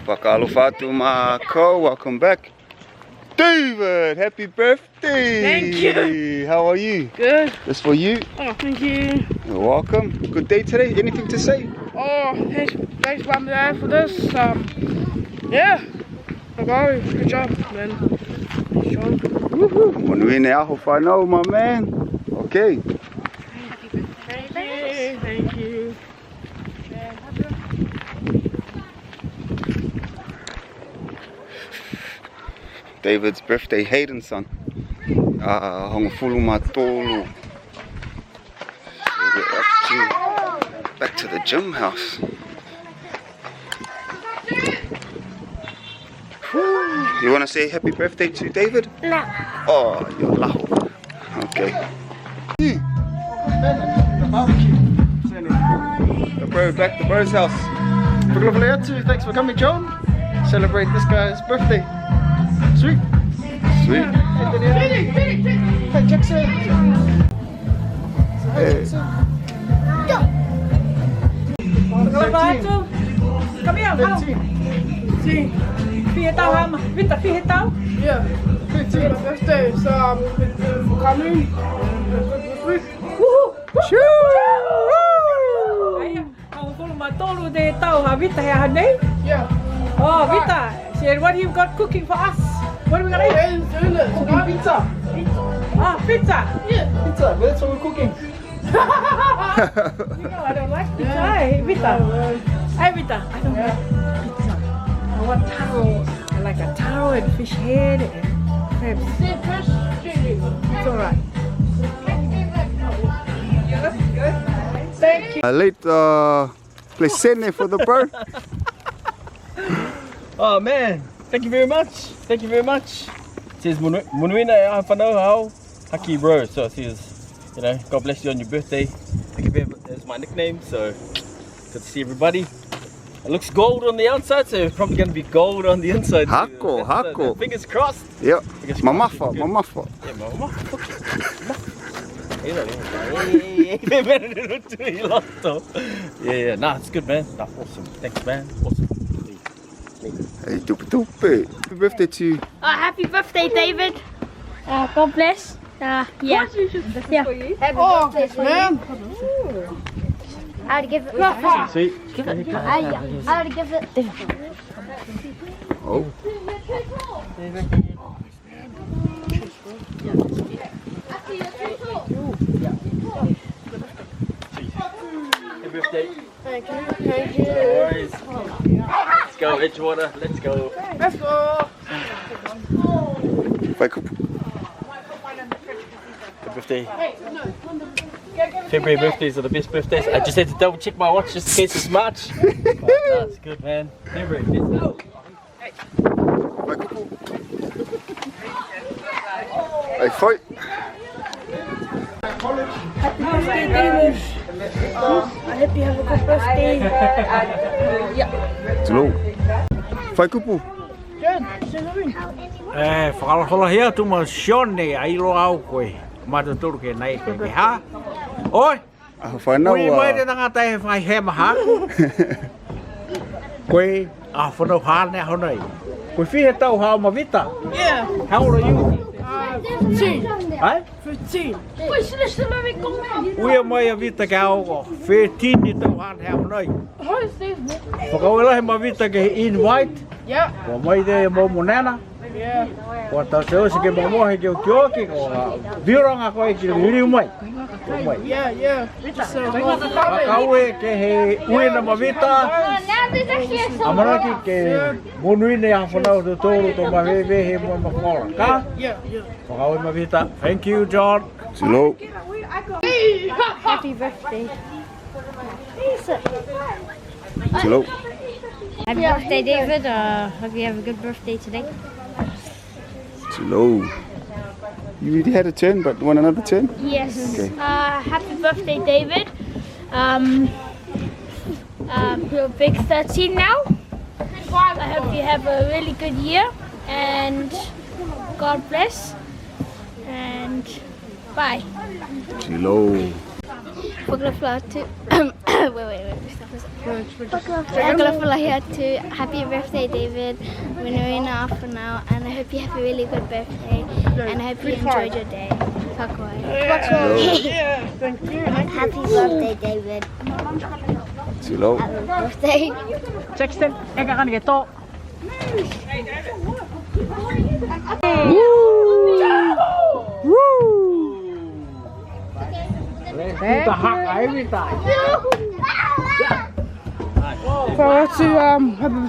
Whakaalofatu mako, welcome back. David, happy birthday! Thank you. How are you? Good. This for you. Oh, thank you. You're welcome. Good day today. Anything to say? Oh, thanks mom and dad for this. Yeah. Okay, good job, man. Nice job. Woohoo! Monuine aho whanau, my man. Okay. Thank you. Thank you. David's birthday, Hayden son. Hongafulu matolu. So we're back to the gym house. You want to say happy birthday to David? No. Oh, you're laho. Okay. The bro, back to bro's house. Thanks for coming, John. Celebrate this guy's birthday. Sweet. Sweet. Hey, Jackson. Hey. Come here, come. See? Vier tau hama. Vita, vier tau. Yeah. 15 my birthday, so thank you for coming. Shoo! Ai, ang full matolo de tau ha Vita ha nei. Yeah. Oh, Vita. Said what you got cooking for us? What are we gonna eat? Hey, doing it. Pizza. Ah, pizza. Yeah. Pizza. That's what we're cooking. You know I don't like pizza. Hey, Vita. Hey, Vita. I don't like pizza. I want taro. I like a taro and fish head and crabs. See, fish chili. It's alright. Thank you. Late Plesene for the bro. Oh man, thank you very much. Thank you very much. It says Munuina e whanau hao haki bro. So it says, you know, God bless you on your birthday. Thank you very much. That's my nickname. So good to see everybody. It looks gold on the outside, so it's probably going to be gold on the inside. too. Hako, hako. Fingers crossed. Yep. Fingers crossed. Mamafa, Good. mamafa. Yeah, mama. Yeah, nah, it's good, man. Nah, awesome. Thanks, man. Awesome. Hey, tupe tupe. Happy birthday to you. Happy birthday, David. God bless. Yeah. Yeah. Oh, man. I'd give it. Sweet. I'd give it. Oh. Happy birthday. Thank you. Thank you. No worries. Let's go, Edgewater. Let's go. Let's go. Vai kupu. Happy birthday. February birthdays are the best birthdays. I just had to double check my watch just in case it's March. But no, it's good, man. February. Let's go. Vai kupu. Hey, fight. Happy birthday, David. I hope you have a good birthday. Tilo. Vai kupu. Whakalohola hea tu ma Sione ai lo au koe. Mata turu ke nei ke ha. Oi, Whanau. koe mai te tangata e whai he maha. Koe a whanau hāne honei. Koe whihe tau hao ma Vita. Yeah. How old are you? 15. Ai? 15. Uia mai a Vita ke au ko. 15 i tau hāne hea honei. How is this? Whakawela ma Vita ke in white. Yeah. Ko mai te mo monana. Yeah. Ko tau se osi ke mamohe ke o kioki ko viranga koe ki riri mai. Yeah, yeah. So, Whakaue ke he uina ma Vita. Amaraki ke monuine a whanau te tōru tō mawewe he mo makora. Ka? yeah, yeah. Whakaue ma Vita. Thank you, John. Tilo. Happy birthday. Tilo. Happy birthday, David. Hope you have a good birthday today. Tilo. You already had a turn, but want another turn? Yes. Okay. Happy birthday, David. You're big 13 now. I hope you have a really good year and God bless and bye. Tilo. Whakalawhalahiatu. Whakalawhalahiatu. Happy birthday, David. Winuina Awhanau, and I hope you have a really good birthday. And I hope you enjoyed your day. Whakaoi. Yeah, thank you. Happy birthday, David. Silo. Happy birthday. Sexton, eka kan gitu. Kita hak ai Vita. So let's see,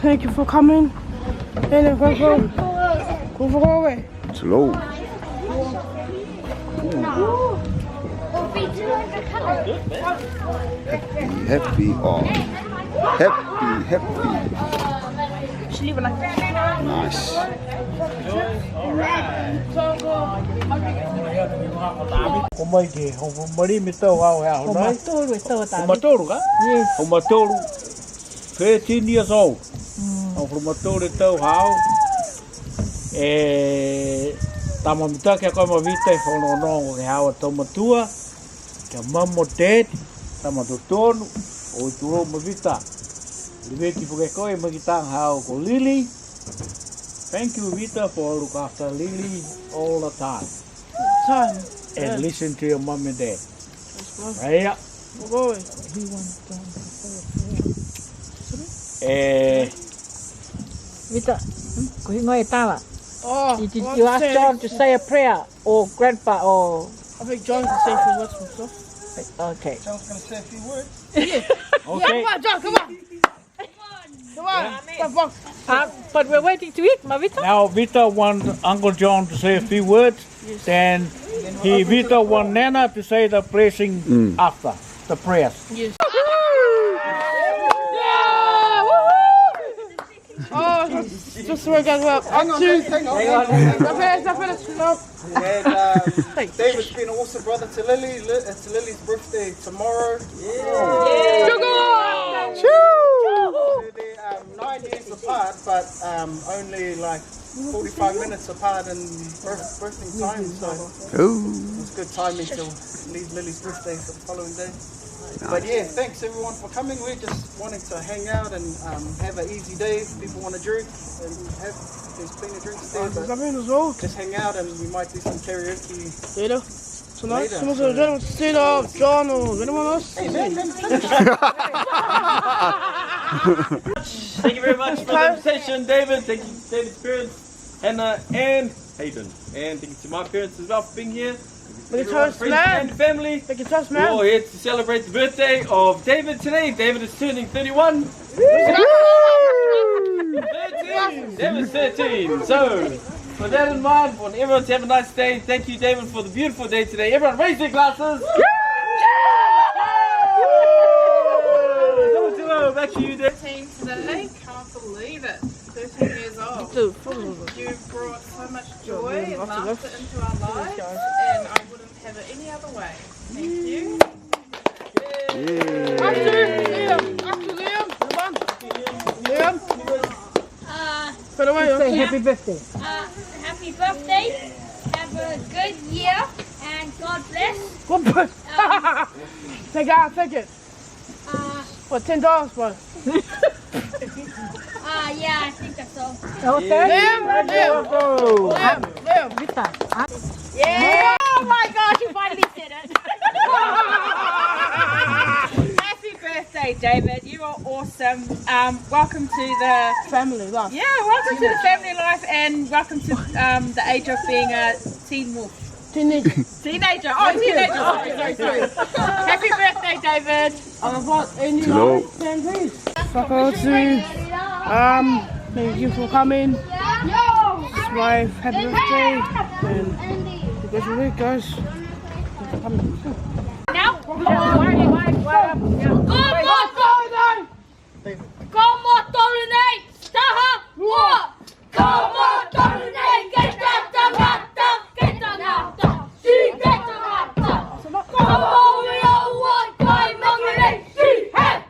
thank you for coming. And go away. Silo. Happy all. Happy. Nice. Ko mai ke ho mari mi tau hao ha ho mai. Matoru ka? Yes. Ho matoru. 13 years old. Ho matoru tau hao. Tama mita ke ko ma vite ho no ke hao to matua. Ke mamo dad tama to tonu o tu ma vita. Live ki po ke ko e magitang hao ko Lily. Thank you Vita for look after Lily all the time. And listen to your mom and dad. Right? Go away. Vita, ko hingoy tama. Oh, Did you ask John to say a prayer or grandpa or I think John can say a few words for himself. okay. John's going to say a few words. Okay. Yeah, come on, John, come on. Come on. But we're waiting to eat, Mavita. Now Vita want Uncle John to say a few words. Then Vita want Nana to say the blessing after the prayers. Yes. Oh, just so we get up. Hang on. Stop it. No. And David's been an awesome brother to Lily. It's Lily's birthday tomorrow. They're 9 years apart, but only like 45 minutes apart in birthing time. So it's good timing to leave Lily's birthday for the following day. But yeah, thanks everyone for coming. We're just wanting to hang out and have an easy day. If people want to drink and there's plenty of drinks there. But just hang out and we might do some karaoke. Later. Tonight, someone's going to sit up, John or anyone else. Hey, man. Thank you very much for the invitation, David. Thank you to David's parents, Hannah and Hayden. And thank you to my parents as well for being here. Look at us, Friends man. and family. Look at us, We're man. all here to celebrate the birthday of David today. David is turning 31. 13. David's 13. So, with that in mind, I want everyone to have a nice day. Thank you, David, for the beautiful day today. Everyone raise their glasses. Back to you, David. 13 today, can't believe it. 13 years old. You've brought so much joy and laughter into our lives, and I wouldn't have it any other way. Thank you. Liam. Put away, Say happy birthday. Happy birthday. Have a good year and God bless. Good boy. Take it. For $10, bro. Yeah, I think that's all. Okay. Liam. Vita. Yeah! Oh my gosh, you finally said it! Happy birthday, David. You are awesome. Welcome to the Family life. Yeah, welcome to the family life and welcome to the age of being a teen wolf. Teenager. Teenager. Oh, teenager. Sorry. Happy birthday, David. Hello. Thank you for coming. Wife, happy birthday. And good week, guys. Thank you for coming. Now, Como Tolunay, Staha, War, Como Tolunay, get that Gata, get the Gata, she get the Gata, Como we all want time, Mongolay, she had,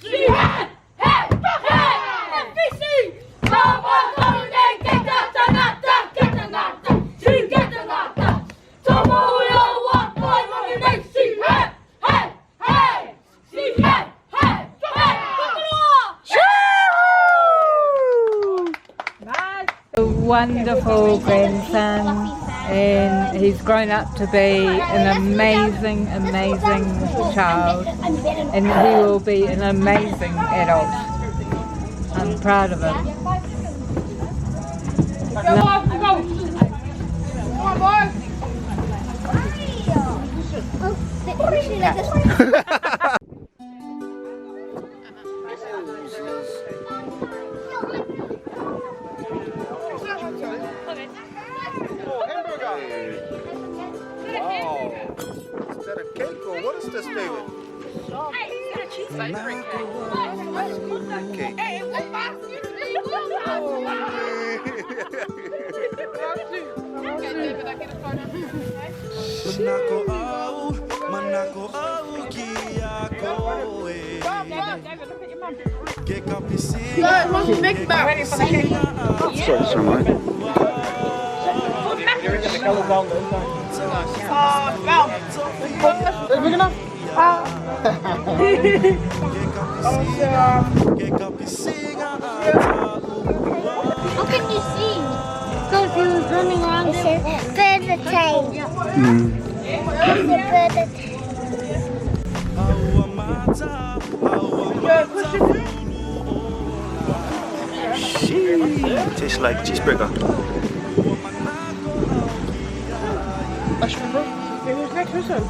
she had, FBC, Como Tolunay, get that Gata, get the Gata, she get the Gata, Como we wonderful grandson, and he's grown up to be an amazing, amazing child, and he will be an amazing adult. I'm proud of him. Come on, go! Come on, boy! Wow. Is that a cake or what is this, David? Cake. Sorry, mate. How can you see? Because he was running around there. Further tail. Further tail. Tastes like cheeseburger. It was next person.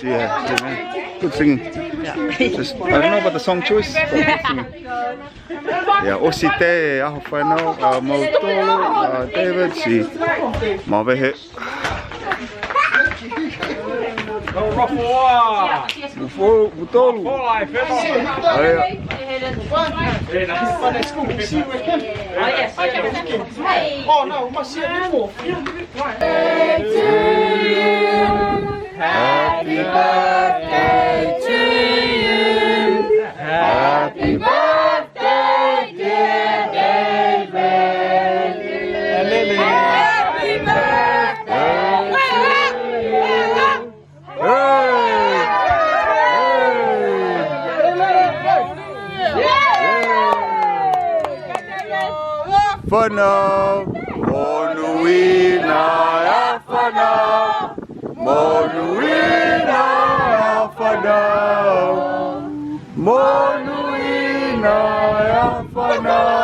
Yeah, good singing. Just, I don't know about the song choice, but good singing. Yeah, osi te aho whanau, mautolo, David, si mawehe. Mufo, mutolo. Oh no, we must see it before. Happy birthday to you. Happy birthday, dear David. Happy birthday to you. Whanau, monuina a whanau. Monuina a whanau. Monuina a whanau.